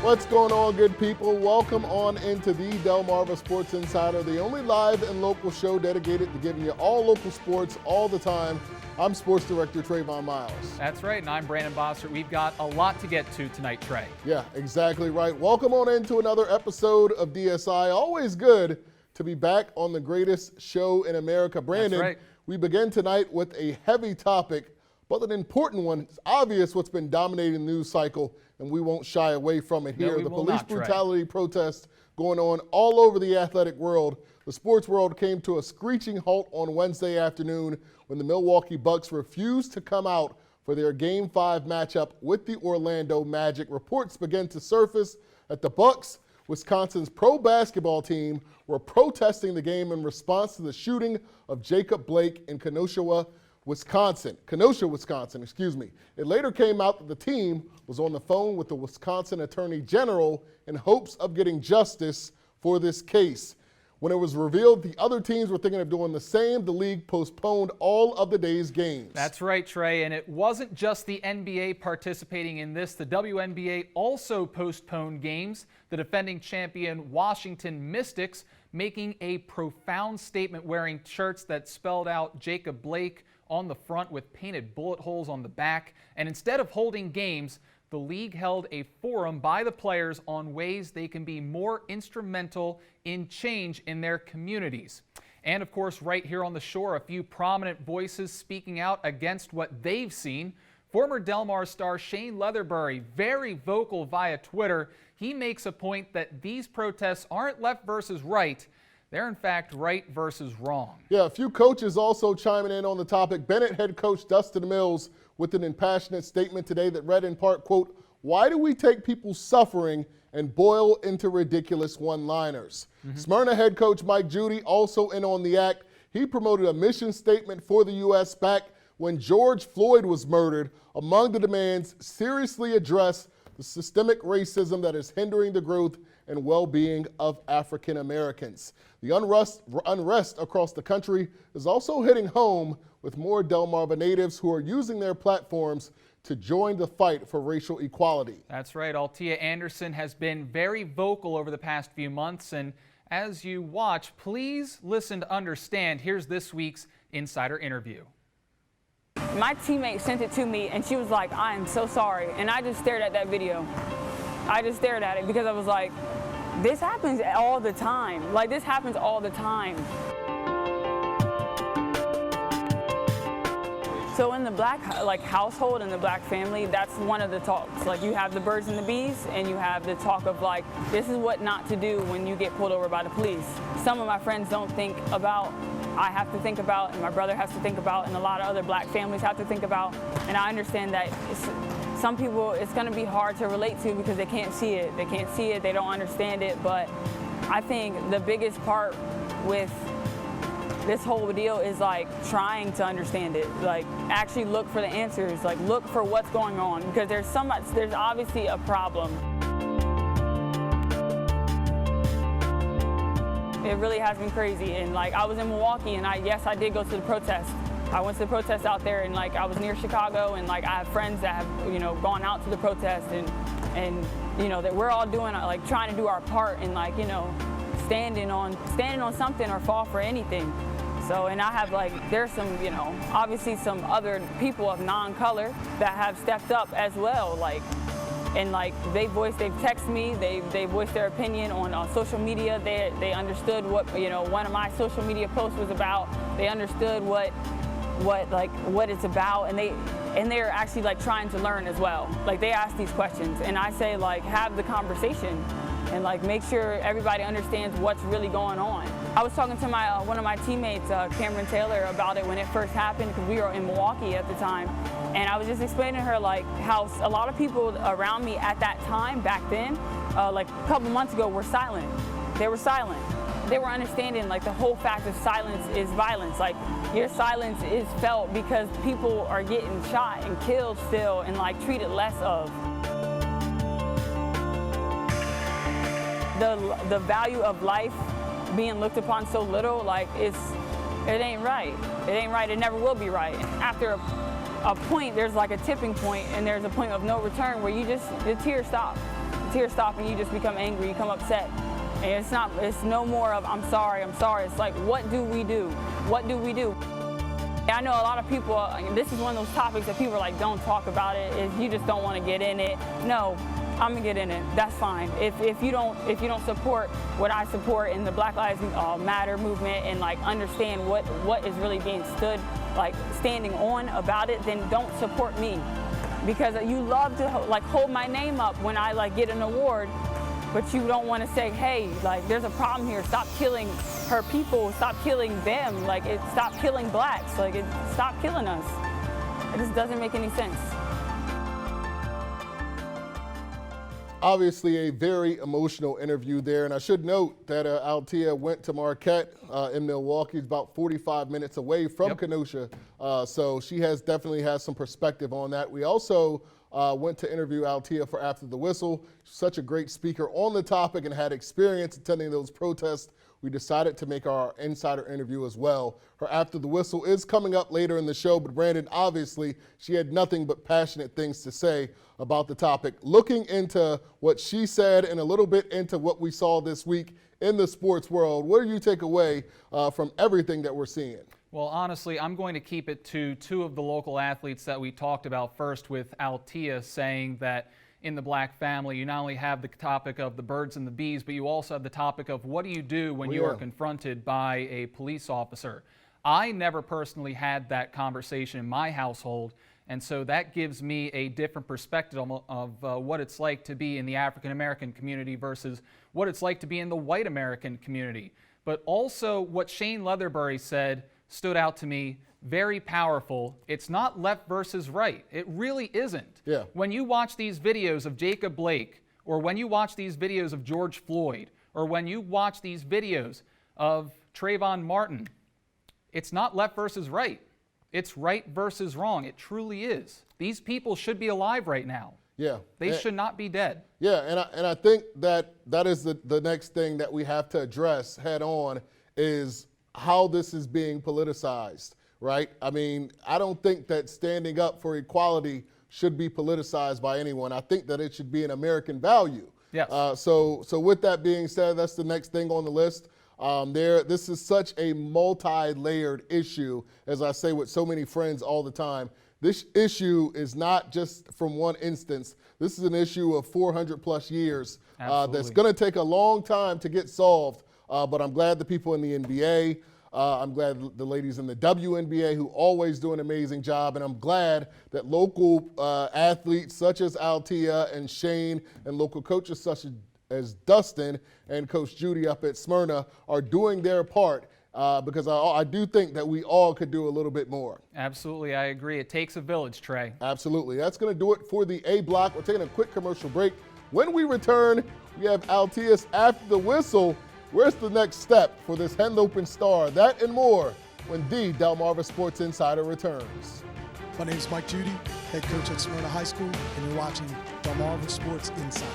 What's going on, good people? Welcome on into the Delmarva Sports Insider, the only live and local show dedicated to giving you all local sports all the time. I'm Sports Director Trayvon Miles. That's right, and I'm Brandon Bossert. We've got a lot to get to tonight, Trey. Yeah, exactly right. Welcome on into another episode of DSI. Always good to be back on the greatest show in America. Brandon, That's right. We begin tonight with a heavy topic, but an important one. It's obvious what's been dominating the news cycle, and we won't shy away from it here. No, the police brutality protests going on all over the athletic world. The sports world came to a screeching halt on Wednesday afternoon when the Milwaukee Bucks refused to come out for their Game 5 matchup with the Orlando Magic. Reports began to surface that the Bucks, Wisconsin's pro basketball team, were protesting the game in response to the shooting of Jacob Blake in Kenosha, Wisconsin. It later came out that the team was on the phone with the Wisconsin Attorney General in hopes of getting justice for this case. When it was revealed the other teams were thinking of doing the same, the league postponed all of the day's games. That's right, Trey, and it wasn't just the NBA participating in this. The WNBA also postponed games. The defending champion Washington Mystics making a profound statement wearing shirts that spelled out Jacob Blake on the front with painted bullet holes on the back. And instead of holding games, the league held a forum by the players on ways they can be more instrumental in change in their communities. And of course, right here on the shore, a few prominent voices speaking out against what they've seen. Former Delmar star Shane Leatherbury, very vocal via Twitter. He makes a point that these protests aren't left versus right. They're in fact right versus wrong. Yeah, a few coaches also chiming in on the topic. Bennett head coach Dustin Mills with an impassionate statement today that read in part, quote, "Why do we take people's suffering and boil into ridiculous one-liners?" Smyrna head coach Mike Judy also in on the act. He promoted a mission statement for the U.S. back when George Floyd was murdered. Among the demands, seriously address the systemic racism that is hindering the growth and well-being of African Americans. The unrest across the country is also hitting home with more Delmarva natives who are using their platforms to join the fight for racial equality. That's right. Altia Anderson has been very vocal over the past few months, and as you watch, please listen to understand. Here's this week's Insider interview. My teammate sent it to me and she was like, "I am so sorry." And I just stared at that video. I just stared at it because I was like, this happens all the time. Like, this happens all the time. So in the black household, in the black family, that's one of the talks. Like, you have the birds and the bees, and you have the talk of like, this is what not to do when you get pulled over by the police. Some of my friends don't think about, I have to think about, and my brother has to think about, and a lot of other black families have to think about. And I understand that some people, it's going to be hard to relate to because they can't see it. They can't see it, they don't understand it. But I think the biggest part with this whole deal is like trying to understand it, like actually look for the answers, like look for what's going on, because there's obviously a problem. It really has been crazy. And like, I was in Milwaukee, and yes, I did go to the protest. I went to the protest out there, and like, I was near Chicago, and like, I have friends that have, gone out to the protest, and that we're all doing, like, trying to do our part, and like, standing on something or fall for anything. So, and I have there's some, obviously some other people of non-color that have stepped up as well, and they've texted me, they voiced their opinion on social media. They understood what, one of my social media posts was about. They understood what it's about, and they're actually trying to learn as well. Like, they ask these questions, and I say have the conversation and make sure everybody understands what's really going on. I was talking to one of my teammates, Cameron Taylor, about it when it first happened, because we were in Milwaukee at the time, and I was just explaining to her how a lot of people around me at that time, back then, a couple months ago, were silent. They were silent. They were understanding the whole fact of silence is violence. Your silence is felt because people are getting shot and killed still and treated less of. The value of life being looked upon so little, it ain't right. It ain't right. It never will be right. After a point, there's a tipping point, and there's a point of no return where the tears stop. tear stop and you just become angry, you become upset. And it's no more of I'm sorry. It's like, what do we do? What do we do? I know a lot of people, this is one of those topics that people are like, don't talk about it, is you just don't want to get in it. No, I'm gonna get in it. That's fine. If you don't support what I support in the Black Lives Matter movement and like understand what is really being standing on about it, then don't support me. Because you love to like hold my name up when I like get an award, but you don't want to say, hey, like there's a problem here. Stop killing her people. Stop killing them. Stop killing blacks. Stop killing us. It just doesn't make any sense. Obviously a very emotional interview there, and I should note that Altia went to Marquette in Milwaukee. It's about 45 minutes away from Kenosha, so she definitely has some perspective on that. We also went to interview Altia for After the Whistle. Such a great speaker on the topic and had experience attending those protests. We decided to make our insider interview as well. Her After the Whistle is coming up later in the show, but Brandon, obviously, she had nothing but passionate things to say about the topic. Looking into what she said and a little bit into what we saw this week in the sports world, what do you take away from everything that we're seeing? Well, honestly, I'm going to keep it to two of the local athletes that we talked about. First with Altia saying that in the black family, you not only have the topic of the birds and the bees, but you also have the topic of what do you do when you are confronted by a police officer. I never personally had that conversation in my household, and so that gives me a different perspective of what it's like to be in the African American community versus what it's like to be in the white American community. But also what Shane Leatherbury said stood out to me, very powerful. It's not left versus right. It really isn't. Yeah. When you watch these videos of Jacob Blake, or when you watch these videos of George Floyd, or when you watch these videos of Trayvon Martin, it's not left versus right. It's right versus wrong. It truly is. These people should be alive right now. Yeah. They should not be dead. Yeah, and I think that is the next thing that we have to address head on is how this is being politicized, right? I mean, I don't think that standing up for equality should be politicized by anyone. I think that it should be an American value. Yes. So with that being said, that's the next thing on the list. This is such a multi-layered issue, as I say with so many friends all the time. This issue is not just from one instance. This is an issue of 400 plus years that's going to take a long time to get solved. But I'm glad the people in the NBA, I'm glad the ladies in the WNBA who always do an amazing job, and I'm glad that local athletes such as Altia and Shane and local coaches such as Dustin and Coach Judy up at Smyrna are doing their part because I do think that we all could do a little bit more. Absolutely, I agree. It takes a village, Trey. Absolutely. That's going to do it for the A block. We're taking a quick commercial break. When we return, we have Altia's After the Whistle. Where's the next step for this Henlopen star? That and more when the Delmarva Sports Insider returns. My name is Mike Judy, head coach at Smyrna High School, and you're watching Delmarva Sports Insider.